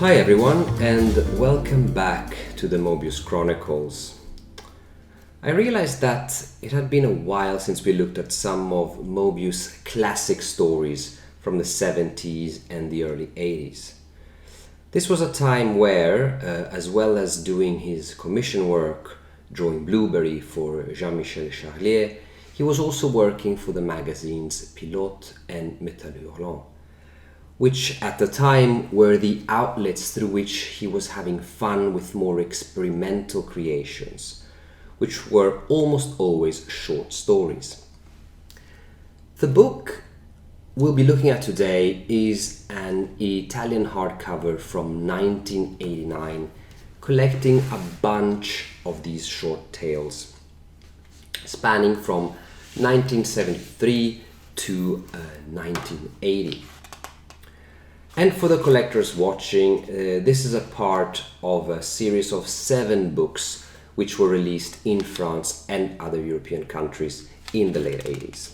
Hi everyone, and welcome back to the Moebius Chronicles. I realized that it had been a while since we looked at some of Moebius' classic stories from the 70s and the early 80s. This was a time where, as well as doing his commission work, drawing Blueberry for Jean-Michel Charlier, he was also working for the magazines Pilote and Metal Hurlant, which at the time were the outlets through which he was having fun with more experimental creations, which were almost always short stories. The book we'll be looking at today is an Italian hardcover from 1989, collecting a bunch of these short tales, spanning from 1973 to 1980. And for the collectors watching, this is a part of a series of 7 books which were released in France and other European countries in the late 80s.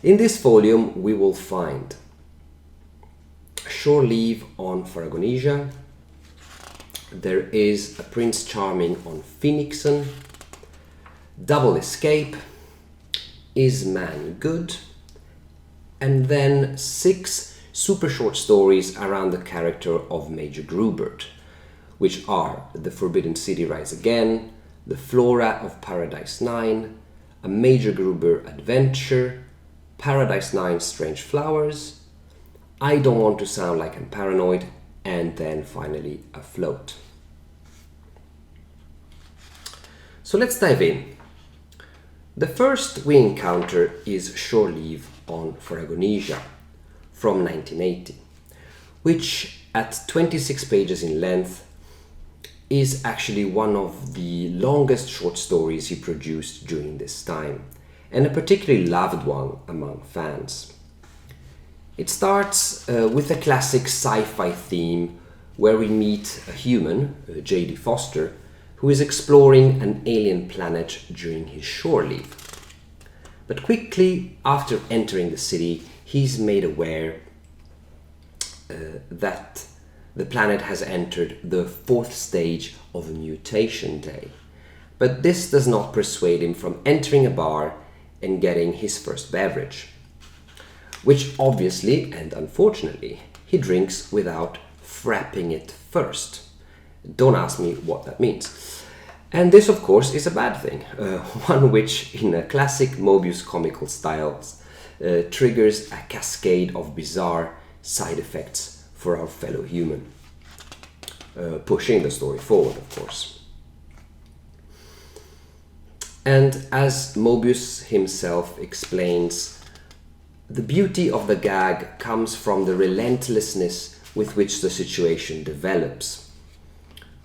In this volume we will find Shore Leave on Pharagonesia, there is a Prince Charming on Phenixon, Double Escape, Is Man Good? And then 6 super short stories around the character of Major Grubert, which are The Forbidden City Rise Again, The Flora of Paradise 9, A Major Gruber Adventure, Paradise 9 Strange Flowers, I Don't Want to Sound Like I'm Paranoid, and then finally Afloat. So let's dive in. The first we encounter is Shore Leave on Pharagonesia from 1980, which at 26 pages in length is actually one of the longest short stories he produced during this time, and a particularly loved one among fans. It starts with a classic sci-fi theme where we meet a human, J.D. Foster, who is exploring an alien planet during his shore leave. But quickly after entering the city, he's made aware that the planet has entered the 4th stage of a mutation day. But this does not persuade him from entering a bar and getting his first beverage, which obviously and unfortunately he drinks without frapping it first. Don't ask me what that means. And this, of course, is a bad thing, one which, in a classic Moebius comical style, triggers a cascade of bizarre side effects for our fellow human, pushing the story forward, of course. And as Moebius himself explains, the beauty of the gag comes from the relentlessness with which the situation develops.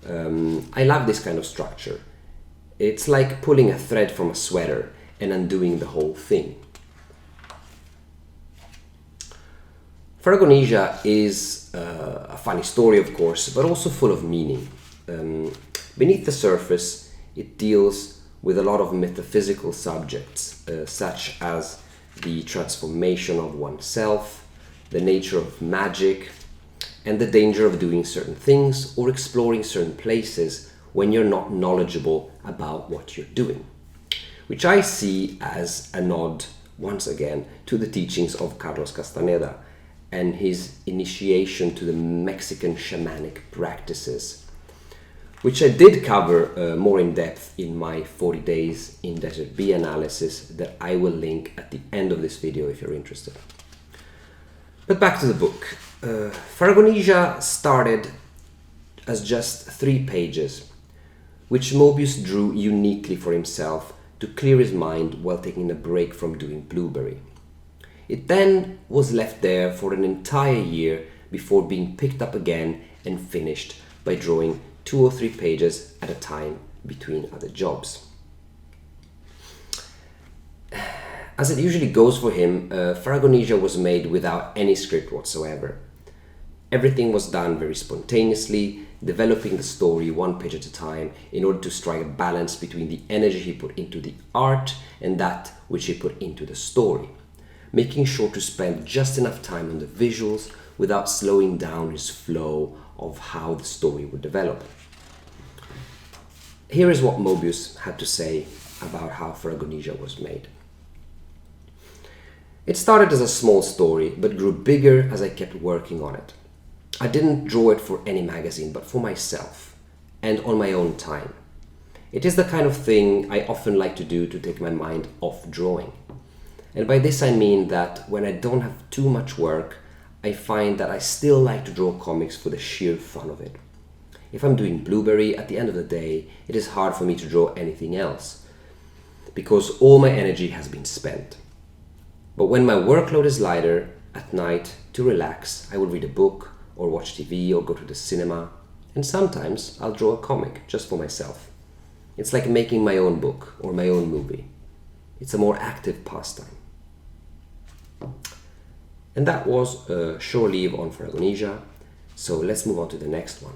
I love this kind of structure. It's like pulling a thread from a sweater and undoing the whole thing. Pharagonesia is a funny story, of course, but also full of meaning. Beneath the surface, it deals with a lot of metaphysical subjects, such as the transformation of oneself, the nature of magic, and the danger of doing certain things or exploring certain places when you're not knowledgeable about what you're doing, which I see as a nod, once again, to the teachings of Carlos Castaneda and his initiation to the Mexican shamanic practices, which I did cover more in depth in my 40 days in Desert Bee analysis that I will link at the end of this video if you're interested. But back to the book. Pharagonesia started as just 3 pages, which Moebius drew uniquely for himself to clear his mind while taking a break from doing Blueberry. It then was left there for an entire year before being picked up again and finished by drawing 2 or 3 pages at a time between other jobs. As it usually goes for him, Pharagonesia was made without any script whatsoever. Everything was done very spontaneously, developing the story 1 page at a time in order to strike a balance between the energy he put into the art and that which he put into the story, making sure to spend just enough time on the visuals without slowing down his flow of how the story would develop. Here is what Moebius had to say about how Pharagonesia was made. It started as a small story, but grew bigger as I kept working on it. I didn't draw it for any magazine, but for myself, and on my own time. It is the kind of thing I often like to do to take my mind off drawing. And by this I mean that when I don't have too much work, I find that I still like to draw comics for the sheer fun of it. If I'm doing Blueberry, at the end of the day, it is hard for me to draw anything else, because all my energy has been spent. But when my workload is lighter, at night, to relax, I will read a book, or watch TV, or go to the cinema, and sometimes I'll draw a comic just for myself. It's like making my own book, or my own movie. It's a more active pastime. And that was a short leave on Pharagonesia, so let's move on to the next one.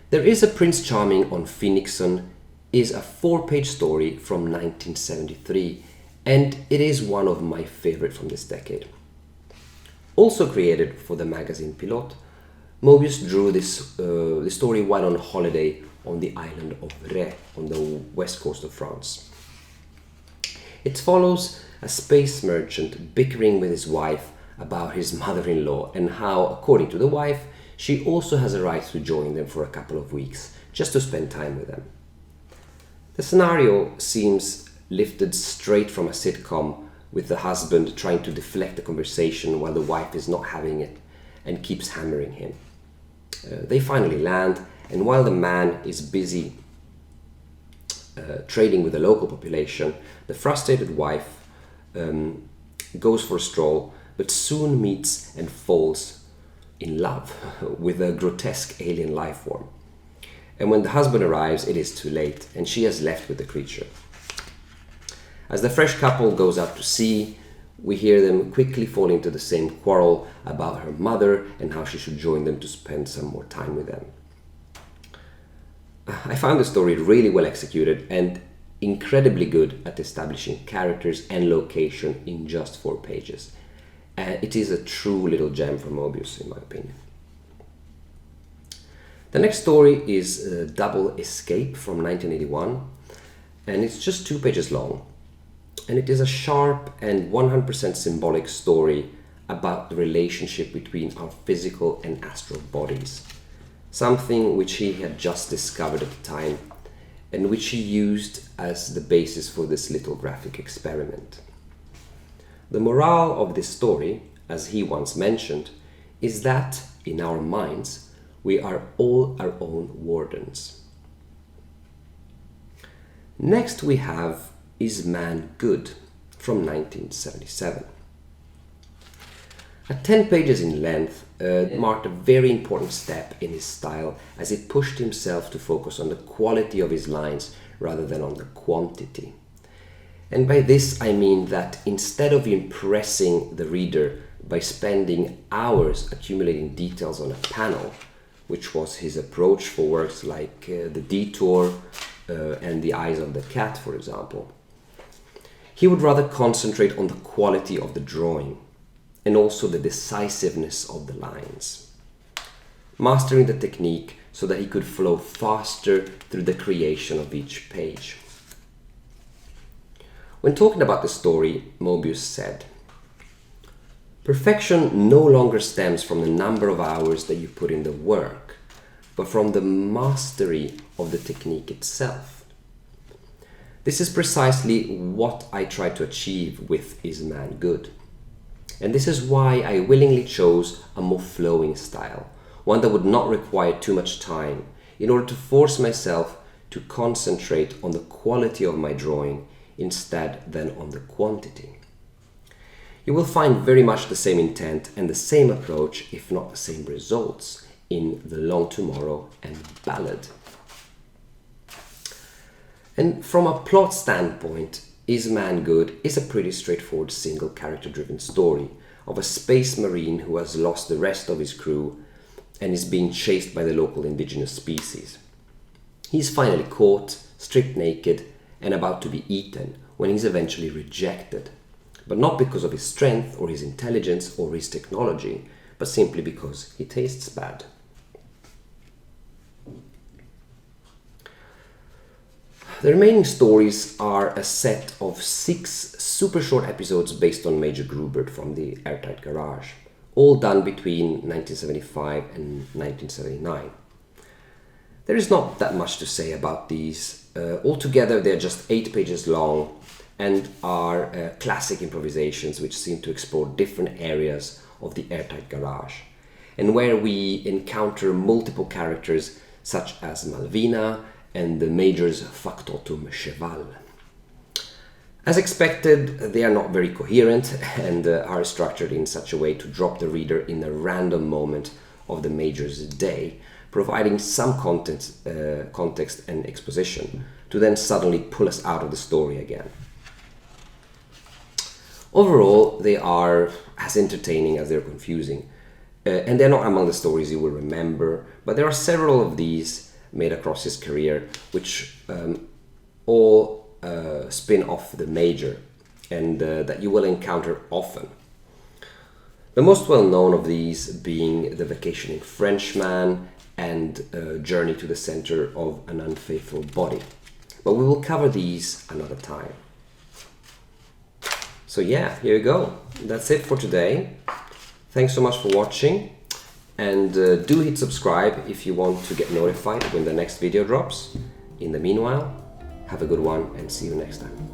There is a Prince Charming on Phenixon is a 4-page story from 1973, and it is one of my favorite from this decade. Also created for the magazine Pilote, Moebius drew this story while on holiday on the island of Ré on the west coast of France. It follows a space merchant bickering with his wife about his mother-in-law and how, according to the wife, she also has a right to join them for a couple of weeks, just to spend time with them. The scenario seems lifted straight from a sitcom, with the husband trying to deflect the conversation while the wife is not having it and keeps hammering him. They finally land, and while the man is busy trading with the local population, the frustrated wife goes for a stroll, but soon meets and falls in love with a grotesque alien life form. And when the husband arrives, it is too late, and she has left with the creature. As the fresh couple goes out to sea, we hear them quickly fall into the same quarrel about her mother and how she should join them to spend some more time with them. I found the story really well executed and incredibly good at establishing characters and location in just 4 pages. It is a true little gem from Moebius, in my opinion. The next story is Double Escape from 1981, and it's just 2 pages long. And it is a sharp and 100% symbolic story about the relationship between our physical and astral bodies, something which he had just discovered at the time and which he used as the basis for this little graphic experiment. The morale of this story, as he once mentioned, is that in our minds we are all our own wardens. Next we have Is Man Good from 1977. At 10 pages in length, it marked a very important step in his style as it pushed himself to focus on the quality of his lines rather than on the quantity. And by this I mean that instead of impressing the reader by spending hours accumulating details on a panel, which was his approach for works like The Detour and The Eyes of the Cat, for example, he would rather concentrate on the quality of the drawing and also the decisiveness of the lines, mastering the technique so that he could flow faster through the creation of each page. When talking about the story, Moebius said, "Perfection no longer stems from the number of hours that you put in the work, but from the mastery of the technique itself. This is precisely what I try to achieve with Is Man Good? And this is why I willingly chose a more flowing style, one that would not require too much time, in order to force myself to concentrate on the quality of my drawing instead than on the quantity." You will find very much the same intent and the same approach, if not the same results, in The Long Tomorrow and Ballad. And from a plot standpoint, Is Man Good is a pretty straightforward single character driven story of a space marine who has lost the rest of his crew and is being chased by the local indigenous species. He is finally caught, stripped naked, and about to be eaten when he's eventually rejected, but not because of his strength or his intelligence or his technology, but simply because he tastes bad. The remaining stories are a set of 6 super short episodes based on Major Grubert from the Airtight Garage, all done between 1975 and 1979. There is not that much to say about these. Altogether, they are just 8 pages long and are classic improvisations which seem to explore different areas of the Airtight Garage, and where we encounter multiple characters such as Malvina and the Major's factotum cheval. As expected, they are not very coherent and are structured in such a way to drop the reader in a random moment of the Major's day, providing some context and exposition, to then suddenly pull us out of the story again. Overall, they are as entertaining as they're confusing, and they're not among the stories you will remember, but there are several of these made across his career, which all spin off the Major, and that you will encounter often. The most well-known of these being The Vacationing Frenchman and Journey to the Center of an Unfaithful Body. But we will cover these another time. So yeah, here you go. That's it for today. Thanks so much for watching. And do hit subscribe if you want to get notified when the next video drops. In the meanwhile, have a good one and see you next time.